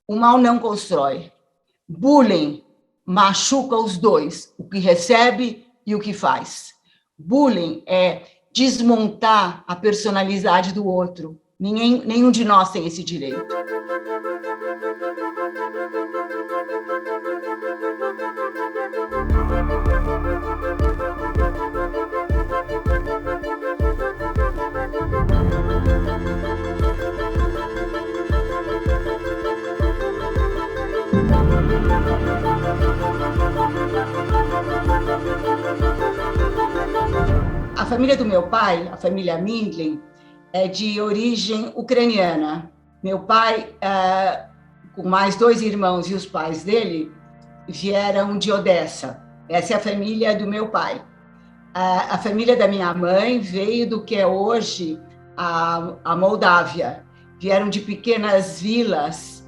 O mal não constrói. Bullying machuca os dois, o que recebe e o que faz. Bullying é desmontar a personalidade do outro. Nenhum de nós tem esse direito. A família do meu pai, a família Mindlin, é de origem ucraniana. Meu pai, com mais 2 irmãos e os pais dele, vieram de Odessa. Essa é a família do meu pai. A família da minha mãe veio do que é hoje a Moldávia. Vieram de pequenas vilas,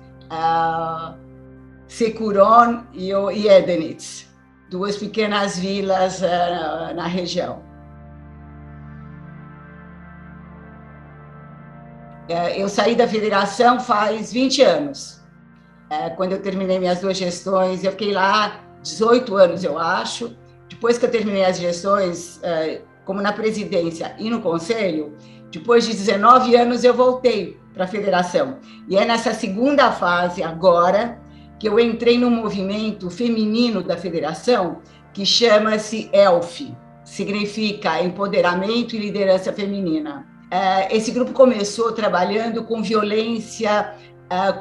Sekuron e Edenitz, 2 pequenas vilas na região. Eu saí da federação faz 20 anos. Quando eu terminei minhas 2 gestões, eu fiquei lá 18 anos, eu acho. Depois que eu terminei as gestões, como na presidência e no conselho, depois de 19 anos eu voltei para a federação. E é nessa segunda fase agora que eu entrei no movimento feminino da federação, que chama-se ELF, significa Empoderamento e Liderança Feminina. Esse grupo começou trabalhando com violência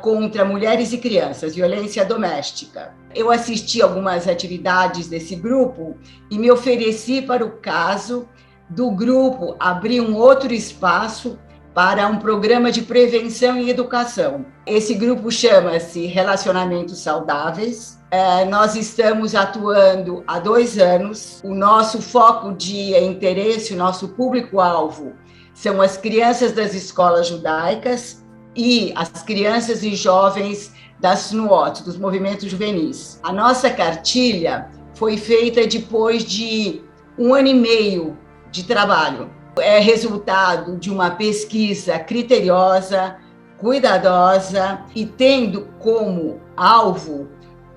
contra mulheres e crianças, violência doméstica. Eu assisti algumas atividades desse grupo e me ofereci para o caso do grupo abrir um outro espaço para um programa de prevenção e educação. Esse grupo chama-se Relacionamentos Saudáveis. Nós estamos atuando há 2 anos. O nosso foco de interesse, o nosso público-alvo, são as crianças das escolas judaicas e as crianças e jovens das Tnuot, dos movimentos juvenis. A nossa cartilha foi feita depois de 1 ano e meio de trabalho. É resultado de uma pesquisa criteriosa, cuidadosa e tendo como alvo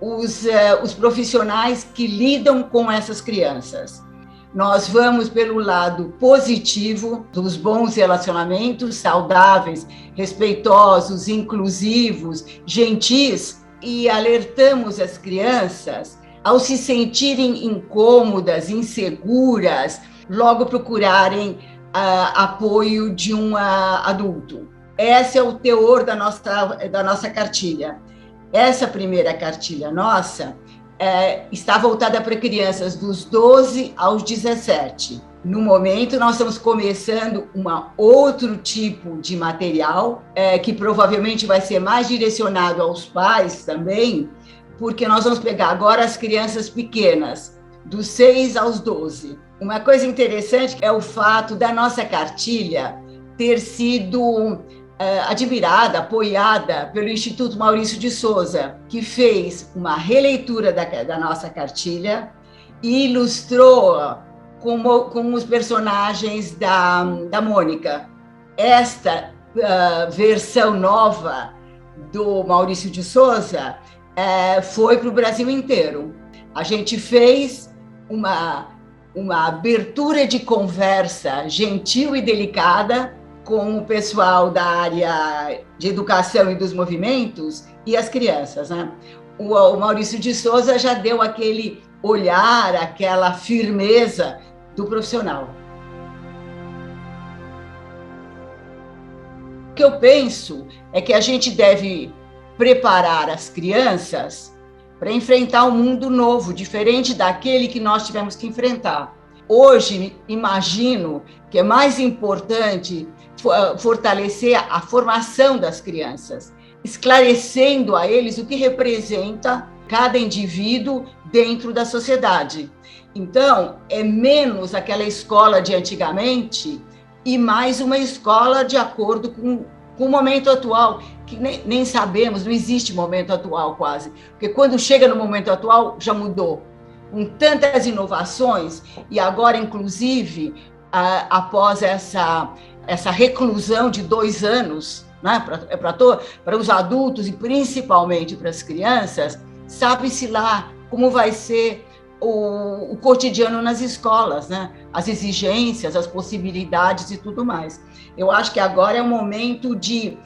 os profissionais que lidam com essas crianças. Nós vamos pelo lado positivo dos bons relacionamentos saudáveis, respeitosos, inclusivos, gentis, e alertamos as crianças ao se sentirem incômodas, inseguras, logo procurarem apoio de um adulto. Esse é o teor da nossa cartilha. Essa primeira cartilha nossa está voltada para crianças dos 12 aos 17. No momento, nós estamos começando outro tipo de material, que provavelmente vai ser mais direcionado aos pais também, porque nós vamos pegar agora as crianças pequenas, dos 6 aos 12. Uma coisa interessante é o fato da nossa cartilha ter sido admirada, apoiada pelo Instituto Maurício de Souza, que fez uma releitura da nossa cartilha e ilustrou com os personagens da Mônica. Esta versão nova do Maurício de Souza foi para o Brasil inteiro. A gente fez uma abertura de conversa gentil e delicada com o pessoal da área de educação e dos movimentos e as crianças, né? O Maurício de Souza já deu aquele olhar, aquela firmeza do profissional. O que eu penso é que a gente deve preparar as crianças para enfrentar um mundo novo, diferente daquele que nós tivemos que enfrentar. Hoje, imagino que é mais importante fortalecer a formação das crianças, esclarecendo a eles o que representa cada indivíduo dentro da sociedade. Então, é menos aquela escola de antigamente e mais uma escola de acordo com o momento atual, que nem sabemos, não existe momento atual quase, porque quando chega no momento atual, já mudou. Com tantas inovações, e agora, inclusive, após essa reclusão de 2 anos, né, para os adultos e principalmente para as crianças, sabe-se lá como vai ser o cotidiano nas escolas, né? As exigências, as possibilidades e tudo mais. Eu acho que agora é o momento de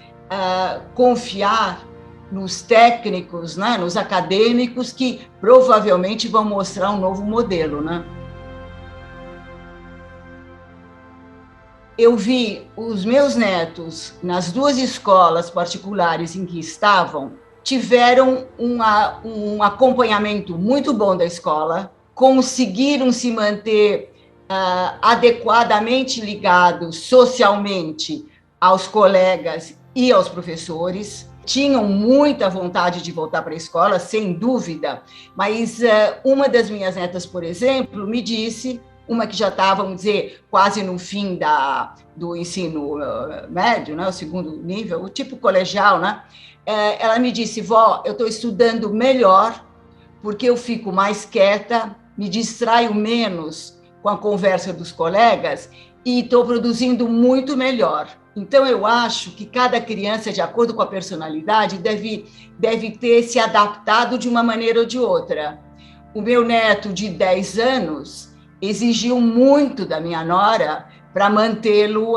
confiar nos técnicos, né? Nos acadêmicos, que provavelmente vão mostrar um novo modelo, né? Eu vi os meus netos, nas 2 escolas particulares em que estavam, tiveram um acompanhamento muito bom da escola, conseguiram se manter adequadamente ligados socialmente aos colegas e aos professores, tinham muita vontade de voltar para a escola, sem dúvida, mas uma das minhas netas, por exemplo, me disse, uma que já estava, vamos dizer, quase no fim do ensino médio, né, o 2º nível, o tipo colegial, né? Ela me disse, vó, eu estou estudando melhor porque eu fico mais quieta, me distraio menos com a conversa dos colegas e estou produzindo muito melhor. Então, eu acho que cada criança, de acordo com a personalidade, deve ter se adaptado de uma maneira ou de outra. O meu neto, de 10 anos, exigiu muito da minha nora para mantê-lo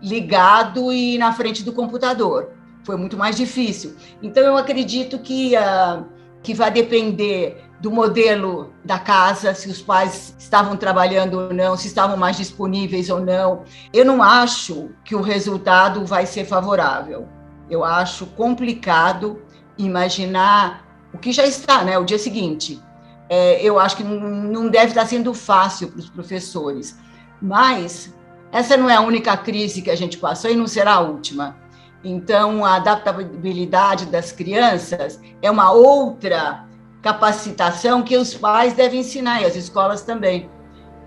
ligado e na frente do computador. Foi muito mais difícil. Então, eu acredito que vai depender do modelo da casa, se os pais estavam trabalhando ou não, se estavam mais disponíveis ou não. Eu não acho que o resultado vai ser favorável. Eu acho complicado imaginar o que já está, né? O dia seguinte. Eu acho que não deve estar sendo fácil para os professores. Mas essa não é a única crise que a gente passou e não será a última. Então, a adaptabilidade das crianças é uma outra capacitação que os pais devem ensinar, e as escolas também.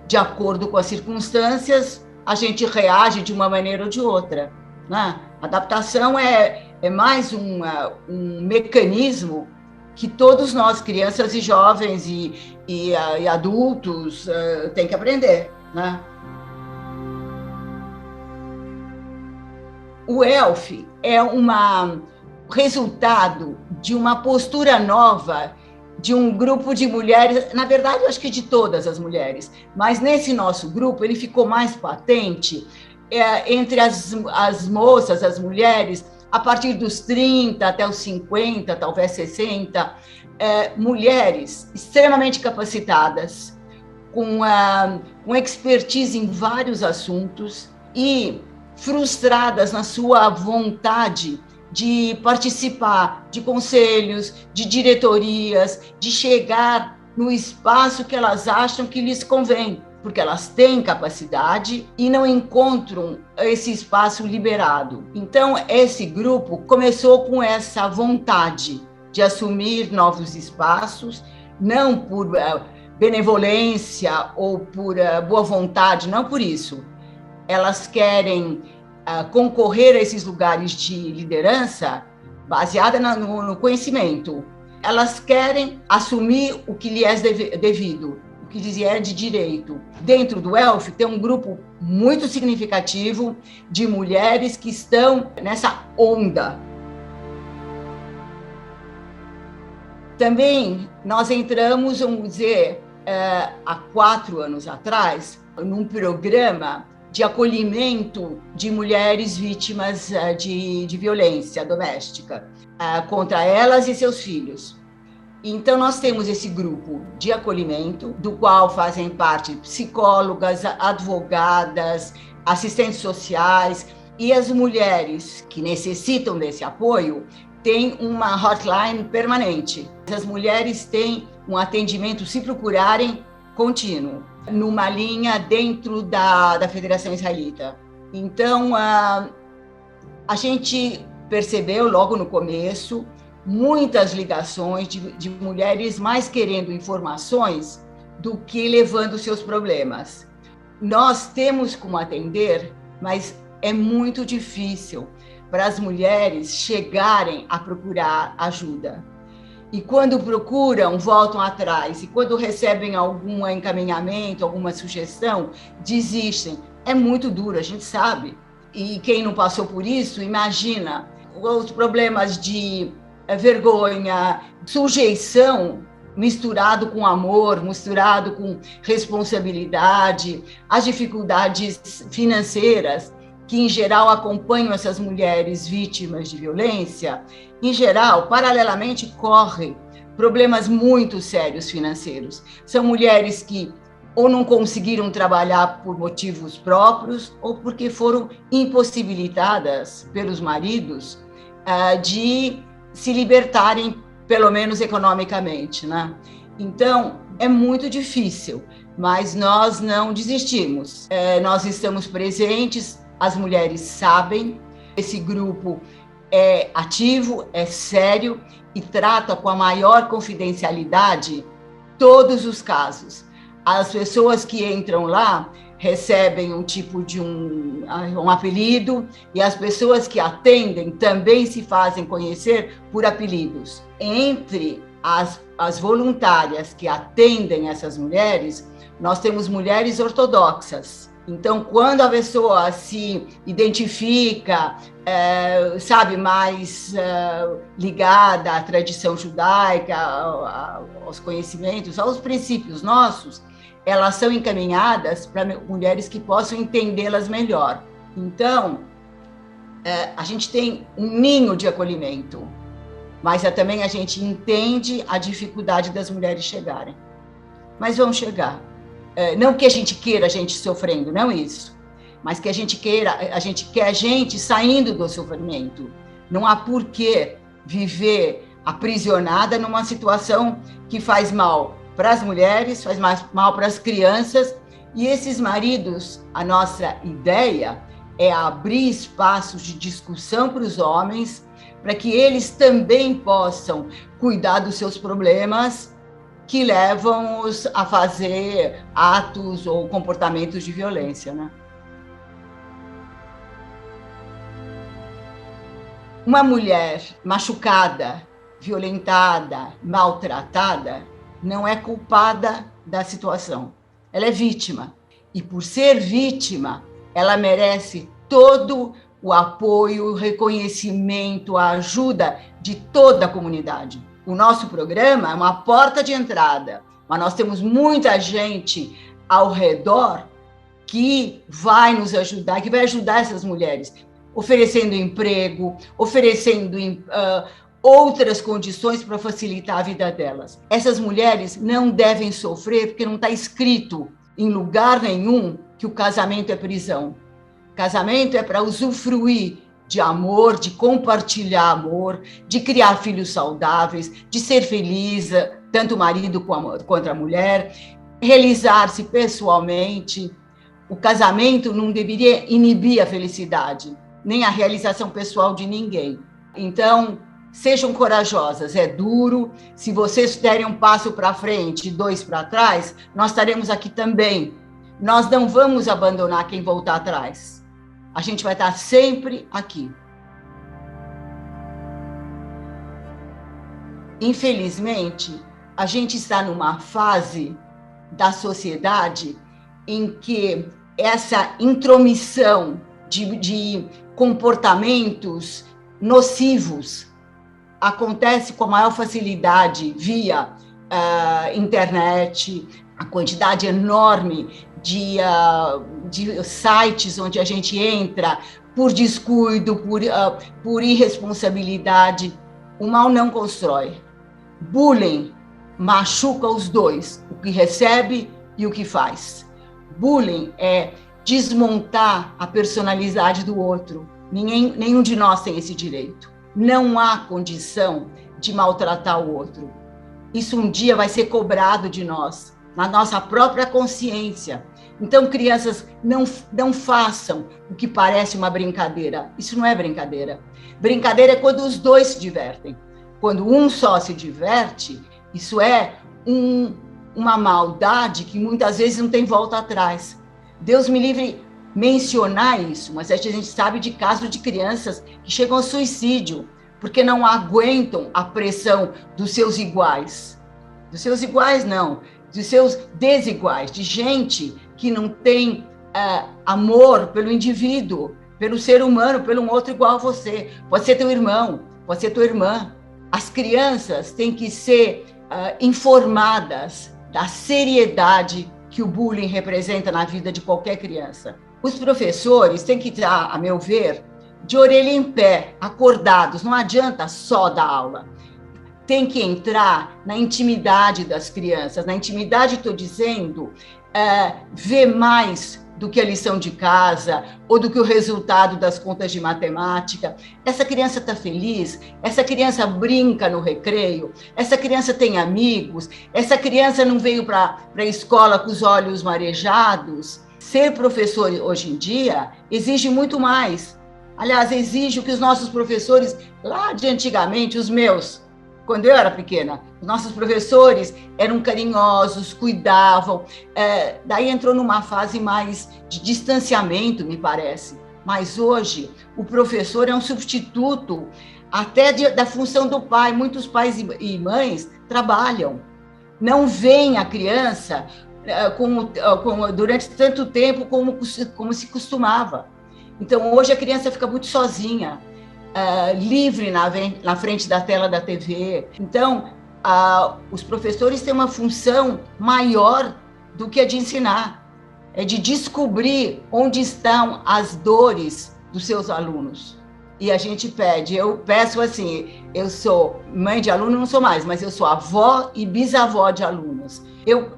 De acordo com as circunstâncias, a gente reage de uma maneira ou de outra, né? Adaptação é mais um mecanismo que todos nós, crianças e jovens e adultos, tem que aprender, né? O ELF é resultado de uma postura nova de um grupo de mulheres, na verdade, eu acho que de todas as mulheres, mas nesse nosso grupo ele ficou mais patente entre as moças, as mulheres, a partir dos 30 até os 50, talvez 60, mulheres extremamente capacitadas, com expertise em vários assuntos e frustradas na sua vontade de participar de conselhos, de diretorias, de chegar no espaço que elas acham que lhes convém, porque elas têm capacidade e não encontram esse espaço liberado. Então, esse grupo começou com essa vontade de assumir novos espaços, não por benevolência ou por boa vontade, não por isso. Elas querem concorrer a esses lugares de liderança baseada no conhecimento. Elas querem assumir o que lhes é devido, o que lhes é de direito. Dentro do ELF tem um grupo muito significativo de mulheres que estão nessa onda. Também nós entramos, vamos dizer, há 4 anos atrás, num programa de acolhimento de mulheres vítimas de violência doméstica contra elas e seus filhos. Então, nós temos esse grupo de acolhimento, do qual fazem parte psicólogas, advogadas, assistentes sociais, e as mulheres que necessitam desse apoio têm uma hotline permanente. As mulheres têm um atendimento, se procurarem, contínuo, numa linha dentro da Federação Israelita. Então, a gente percebeu logo no começo muitas ligações de mulheres mais querendo informações do que levando seus problemas. Nós temos como atender, mas é muito difícil para as mulheres chegarem a procurar ajuda. E quando procuram, voltam atrás. E quando recebem algum encaminhamento, alguma sugestão, desistem. É muito duro, a gente sabe. e quem não passou por isso, imagina os problemas de vergonha, sujeição, misturado com amor, misturado com responsabilidade, as dificuldades financeiras que, em geral, acompanham essas mulheres vítimas de violência. Em geral, paralelamente, correm problemas muito sérios financeiros. São mulheres que ou não conseguiram trabalhar por motivos próprios, ou porque foram impossibilitadas pelos maridos de se libertarem, pelo menos economicamente, né? Então, é muito difícil, mas nós não desistimos. Nós estamos presentes, as mulheres sabem, esse grupo é ativo, é sério e trata com a maior confidencialidade todos os casos. As pessoas que entram lá recebem um tipo de um apelido, e as pessoas que atendem também se fazem conhecer por apelidos. Entre as voluntárias que atendem essas mulheres, nós temos mulheres ortodoxas. Então, quando a pessoa se identifica, sabe, mais ligada à tradição judaica, aos conhecimentos, aos princípios nossos, elas são encaminhadas para mulheres que possam entendê-las melhor. Então, a gente tem um ninho de acolhimento, mas também a gente entende a dificuldade das mulheres chegarem. Mas vão chegar. Não que a gente queira a gente sofrendo, não isso, mas que a gente quer a gente saindo do sofrimento. Não há por que viver aprisionada numa situação que faz mal para as mulheres, faz mais mal para as crianças, e esses maridos, a nossa ideia é abrir espaços de discussão para os homens, para que eles também possam cuidar dos seus problemas que levam-os a fazer atos ou comportamentos de violência, né? Uma mulher machucada, violentada, maltratada, não é culpada da situação. Ela é vítima. E por ser vítima, ela merece todo o apoio, o reconhecimento, a ajuda de toda a comunidade. O nosso programa é uma porta de entrada, mas nós temos muita gente ao redor que vai nos ajudar, que vai ajudar essas mulheres, oferecendo emprego, oferecendo outras condições para facilitar a vida delas. Essas mulheres não devem sofrer, porque não está escrito em lugar nenhum que o casamento é prisão. Casamento é para usufruir de amor, de compartilhar amor, de criar filhos saudáveis, de ser feliz, tanto o marido quanto a mulher, realizar-se pessoalmente. O casamento não deveria inibir a felicidade, nem a realização pessoal de ninguém. Então, sejam corajosas, é duro. Se vocês derem um passo para frente e 2 para trás, nós estaremos aqui também. Nós não vamos abandonar quem voltar atrás. A gente vai estar sempre aqui. Infelizmente, a gente está numa fase da sociedade em que essa intromissão de comportamentos nocivos acontece com a maior facilidade via internet, a quantidade enorme de sites onde a gente entra por descuido, por irresponsabilidade. O mal não constrói. Bullying machuca os dois, o que recebe e o que faz. Bullying é desmontar a personalidade do outro. Nenhum de nós tem esse direito. Não há condição de maltratar o outro. Isso um dia vai ser cobrado de nós, na nossa própria consciência. Então, crianças, não façam o que parece uma brincadeira. Isso não é brincadeira. Brincadeira é quando os dois se divertem. Quando um só se diverte, isso é uma maldade que muitas vezes não tem volta atrás. Deus me livre mencionar isso, mas a gente sabe de casos de crianças que chegam ao suicídio, porque não aguentam a pressão dos seus iguais. Dos seus iguais, não. Dos seus desiguais, de gente que não tem amor pelo indivíduo, pelo ser humano, pelo outro igual a você. Pode ser teu irmão, pode ser tua irmã. As crianças têm que ser informadas da seriedade que o bullying representa na vida de qualquer criança. Os professores têm que estar, a meu ver, de orelha em pé, acordados. Não adianta só dar aula. Tem que entrar na intimidade das crianças. Na intimidade, estou dizendo, ver mais do que a lição de casa ou do que o resultado das contas de matemática. Essa criança está feliz, essa criança brinca no recreio, essa criança tem amigos, essa criança não veio para a escola com os olhos marejados. Ser professor hoje em dia exige muito mais. Aliás, exige o que os nossos professores lá de antigamente, os meus, quando eu era pequena, os nossos professores eram carinhosos, cuidavam, daí entrou numa fase mais de distanciamento, me parece. Mas hoje, o professor é um substituto até da função do pai. Muitos pais e mães trabalham, não veem a criança durante tanto tempo como se costumava. Então, hoje a criança fica muito sozinha, livre na frente da tela da TV. Então, os professores têm uma função maior do que a de ensinar, é de descobrir onde estão as dores dos seus alunos. E a gente eu peço assim, eu sou mãe de aluno, não sou mais, mas eu sou avó e bisavó de alunos. Eu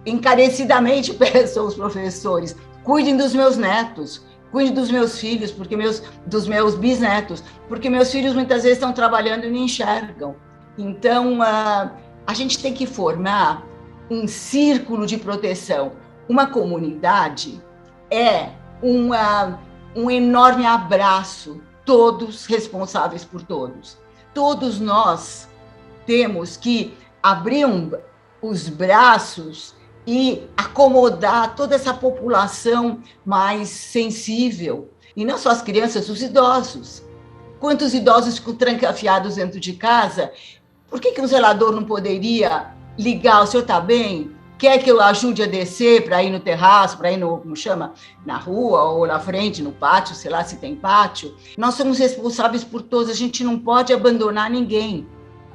encarecidamente peço aos professores, cuidem dos meus netos, cuide dos meus filhos, dos meus bisnetos, porque meus filhos muitas vezes estão trabalhando e não enxergam. Então, a gente tem que formar um círculo de proteção. Uma comunidade é um enorme abraço, todos responsáveis por todos. Todos nós temos que abrir os braços e acomodar toda essa população mais sensível. E não só as crianças, os idosos. Quantos idosos ficam trancafiados dentro de casa? Por que um zelador não poderia ligar? O senhor está bem? Quer que eu ajude a descer para ir no terraço, para ir na rua ou na frente, no pátio, sei lá se tem pátio? Nós somos responsáveis por todos, a gente não pode abandonar ninguém.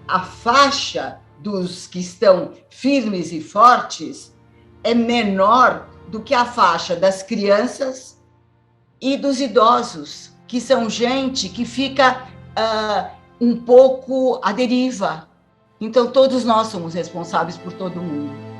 A faixa dos que estão firmes e fortes é menor do que a faixa das crianças e dos idosos, que são gente que fica um pouco à deriva. Então, todos nós somos responsáveis por todo mundo.